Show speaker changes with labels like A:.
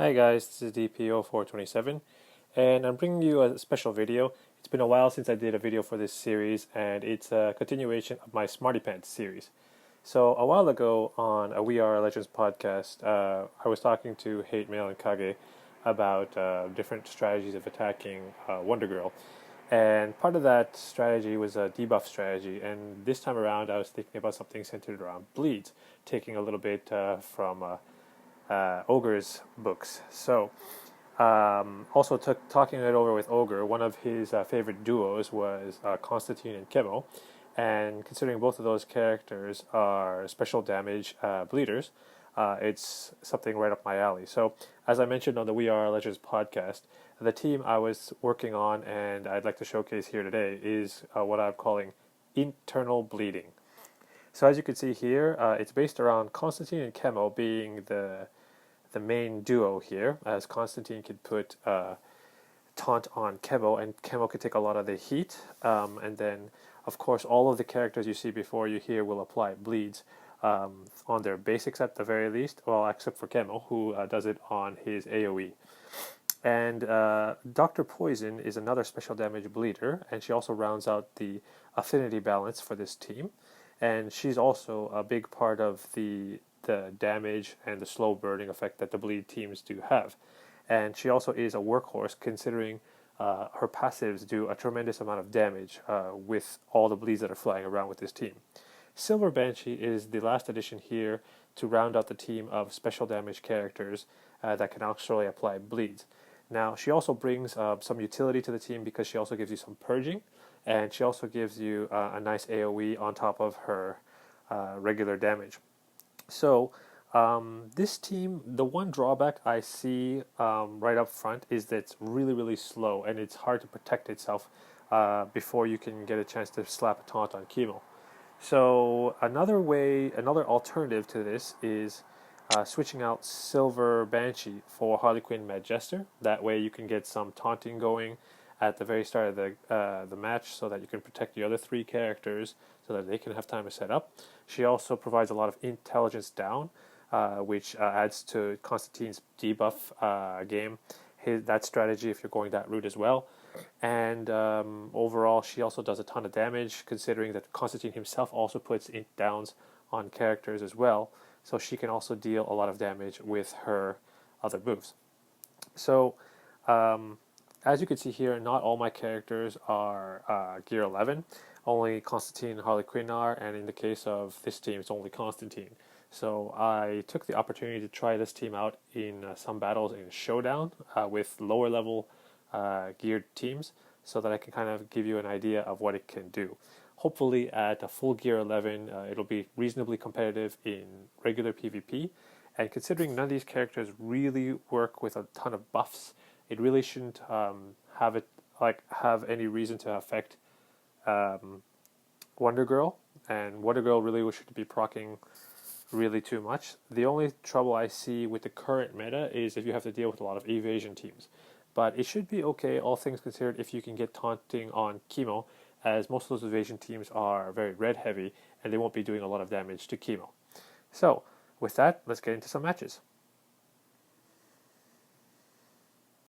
A: Hi guys, this is DP0427 and I'm bringing you a special video. It's been a while since I did a video for this series and it's a continuation of my Smarty Pants series. So a while ago on a We Are Legends podcast, I was talking to Hate Mail and Kage about different strategies of attacking Wonder Girl. And part of that strategy was a debuff strategy, and this time around I was thinking about something centered around bleeds, taking a little bit from Ogre's books. So, also talking it over with Ogre, one of his favorite duos was Constantine and Chemo, and considering both of those characters are special damage bleeders, it's something right up my alley. So, as I mentioned on the We Are Legends podcast, the team I was working on and I'd like to showcase here today is what I'm calling internal bleeding. So as you can see here, it's based around Constantine and Chemo being the main duo here, as Constantine could put taunt on Chemo, and Chemo could take a lot of the heat, and then of course all of the characters you see before you here will apply bleeds on their basics at the very least, well except for Chemo, who does it on his AoE. And Dr. Poison is another special damage bleeder, and she also rounds out the affinity balance for this team, and she's also a big part of the damage and the slow burning effect that the bleed teams do have. And she also is a workhorse, considering her passives do a tremendous amount of damage with all the bleeds that are flying around with this team. Silver Banshee is the last addition here to round out the team of special damage characters that can actually apply bleeds. Now, she also brings some utility to the team because she also gives you some purging, and she also gives you a nice AoE on top of her regular damage. So, this team, the one drawback I see right up front is that it's really, really slow, and it's hard to protect itself before you can get a chance to slap a taunt on Chemo. So, another alternative to this is switching out Silver Banshee for Harlequin Mad Jester. That way you can get some taunting going at the very start of the match so that you can protect the other three characters so that they can have time to set up. She also provides a lot of intelligence down, which adds to Constantine's debuff game. That strategy if you're going that route as well. And overall, she also does a ton of damage, considering that Constantine himself also puts int downs on characters as well. So she can also deal a lot of damage with her other moves. So, as you can see here, not all my characters are Gear 11. Only Constantine and Harley Quinn are, and in the case of this team, it's only Constantine. So I took the opportunity to try this team out in some battles in Showdown with lower level geared teams, so that I can kind of give you an idea of what it can do. Hopefully at a full Gear 11, it'll be reasonably competitive in regular PvP, and considering none of these characters really work with a ton of buffs, it really shouldn't have any reason to affect Wonder Girl, and Wonder Girl really shouldn't be proccing really too much. The only trouble I see with the current meta is if you have to deal with a lot of evasion teams. But it should be okay, all things considered, if you can get taunting on Chemo, as most of those evasion teams are very red heavy and they won't be doing a lot of damage to Chemo. So, with that, let's get into some matches.